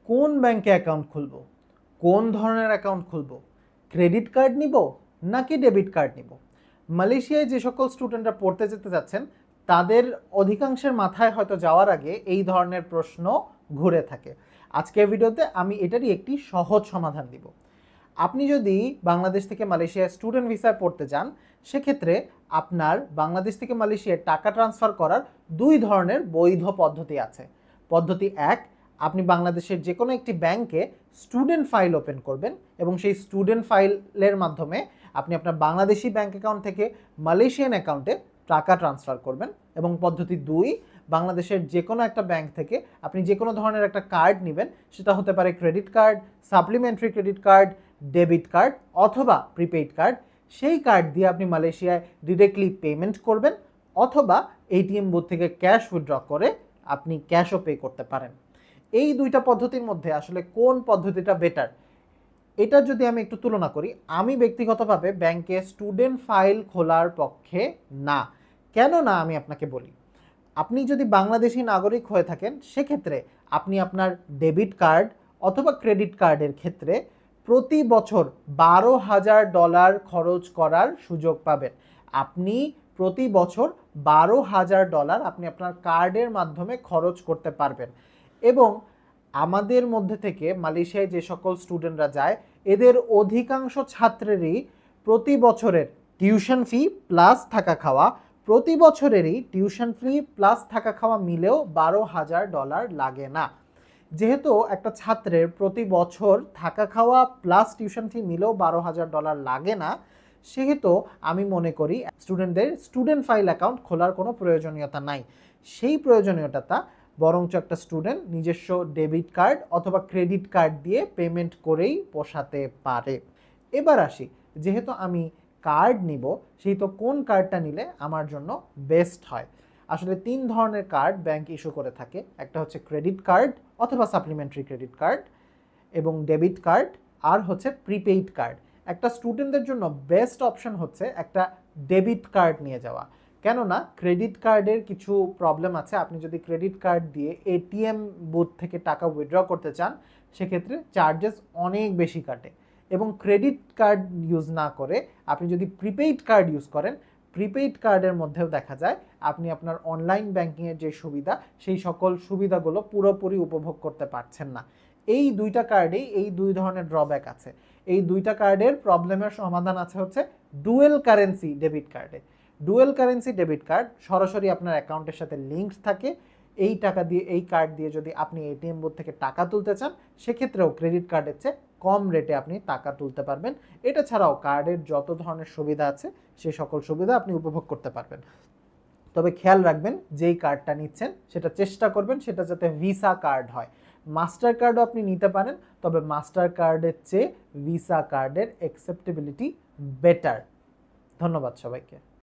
কোন ব্যাংকে অ্যাকাউন্ট খুলব, কোন ধরনের অ্যাকাউন্ট খুলব, ক্রেডিট কার্ড নিব নাকি ডেবিট কার্ড নিব। মালয়েশিয়ায় যে সকল স্টুডেন্টরা পড়তে যেতে যাচ্ছেন তাদের অধিকাংশের মাথায় হয়তো যাওয়ার আগে এই ধরনের প্রশ্ন ঘুরে থাকে। আজকের ভিডিওতে আমি এটারই একটি সহজ সমাধান দিব। আপনি যদি বাংলাদেশ থেকে মালয়েশিয়ায় স্টুডেন্ট ভিসায় পড়তে যান, সেক্ষেত্রে আপনার বাংলাদেশ থেকে মালয়েশিয়ায় টাকা ট্রান্সফার করার দুই ধরনের বৈধ পদ্ধতি আছে। পদ্ধতি এক, আপনি বাংলাদেশের যে কোনো একটি ব্যাংকে স্টুডেন্ট ফাইল ওপেন করবেন এবং সেই স্টুডেন্ট ফাইলের মাধ্যমে আপনি আপনার বাংলাদেশি ব্যাংক অ্যাকাউন্ট থেকে মালয়েশিয়ান অ্যাকাউন্টে টাকা ট্রান্সফার করবেন। এবং পদ্ধতি দুই, বাংলাদেশের যে কোনো একটা ব্যাংক থেকে আপনি যে কোনো ধরনের একটা কার্ড নেবেন, সেটা হতে পারে credit card, supplementary credit card, debit card অথবা প্রিপেইড কার্ড। সেই কার্ড দিয়ে আপনি মালয়েশিয়ায় ডিরেক্টলি পেমেন্ট করবেন অথবা এটিএম বুথ থেকে ক্যাশ উইথড্র করে আপনি ক্যাশও পে করতে পারেন। এই দুইটা পদ্ধতির মধ্যে আসলে কোন পদ্ধতিটা বেটার, এটা যদি আমি একটু তুলনা করি, আমি ব্যক্তিগতভাবে ব্যাংকে স্টুডেন্ট ফাইল খোলার পক্ষে না। কেন না আমি আপনাকে বলি। আপনি যদি বাংলাদেশি নাগরিক হয়ে থাকেন, সেক্ষেত্রে আপনি আপনার ডেবিট কার্ড অথবা ক্রেডিট কার্ডের ক্ষেত্রে প্রতি বছর $12,000 খরচ করার সুযোগ পাবেন। আপনি প্রতি বছর $12,000 আপনি আপনার কার্ডের মাধ্যমে খরচ করতে পারবেন। এবং আমাদের মধ্যে থেকে মালয়েশিয়ায় যে সকল স্টুডেন্টরা যায়, এদের অধিকাংশ ছাত্রেরই প্রতি বছরের টিউশন ফি প্লাস থাকা খাওয়া, প্রতি বছরেরই টিউশন ফি প্লাস থাকা খাওয়া মিলেও $12,000 লাগে না। যেহেতু একটা ছাত্রের প্রতি বছর থাকা খাওয়া প্লাস টিউশন ফি মিলেও $12,000 লাগে না, সেহেতু আমি মনে করি স্টুডেন্টদের স্টুডেন্ট ফাইল অ্যাকাউন্ট খোলার কোনো প্রয়োজনীয়তা নাই। সেই প্রয়োজনীয়তা বরঞ্চ একটা স্টুডেন্ট নিজস্ব ডেবিট কার্ড অথবা ক্রেডিট কার্ড দিয়ে পেমেন্ট করেই পোষাতে পারে। এবার আসি, যেহেতু আমি কার্ড নিব, সেহেতু কোন কার্ডটা নিলে আমার জন্য বেস্ট হয়। আসলে তিন ধরনের কার্ড ব্যাংক ইস্যু করে থাকে। একটা হচ্ছে ক্রেডিট কার্ড অথবা সাপ্লিমেন্টারি ক্রেডিট কার্ড এবং ডেবিট কার্ড, আর হচ্ছে প্রিপেইড কার্ড। একটা স্টুডেন্টদের জন্য বেস্ট অপশন হচ্ছে একটা ডেবিট কার্ড নিয়ে যাওয়া। কেননা ক্রেডিট কার্ডের কিছু প্রবলেম আছে। আপনি যদি ক্রেডিট কার্ড দিয়ে এটিএম বুথ থেকে টাকা উইথড্র করতে চান, সেক্ষেত্রে চার্জেস অনেক বেশি কাটে। এবং ক্রেডিট কার্ড ইউজ না করে আপনি যদি প্রিপেইড কার্ড ইউজ করেন, প্রিপেইড কার্ডের মধ্যেও দেখা যায় আপনি আপনার অনলাইন ব্যাংকিংয়ের যে সুবিধা, সেই সকল সুবিধাগুলো পুরোপুরি উপভোগ করতে পারছেন না। এই দুইটা কার্ডেই এই দুই ধরনের ড্রব্যাক আছে। এই দুইটা কার্ডের প্রবলেমের সমাধান আছে হচ্ছে ডুয়েল কারেন্সি ডেবিট কার্ডে। ডুয়েল কারেন্সি ডেবিট কার্ড সরাসরি আপনার অ্যাকাউন্টের সাথে লিঙ্কড থাকে। এই টাকা দিয়ে, এই কার্ড দিয়ে যদি আপনি এটিএম বুথ থেকে টাকা তুলতে চান, সেক্ষেত্রেও ক্রেডিট কার্ডের চেয়ে কম রেটে আপনি টাকা তুলতে পারবেন। এটা ছাড়াও কার্ডের যত ধরনের সুবিধা আছে, সেই সকল সুবিধা আপনি উপভোগ করতে পারবেন। তবে খেয়াল রাখবেন, যেই কার্ডটা নিচ্ছেন সেটা চেষ্টা করবেন সেটা যাতে ভিসা কার্ড হয়। মাস্টার কার্ডও আপনি নিতে পারেন, তবে মাস্টার কার্ডের চেয়ে ভিসা কার্ডের অ্যাকসেপ্টেবিলিটি বেটার। ধন্যবাদ সবাইকে।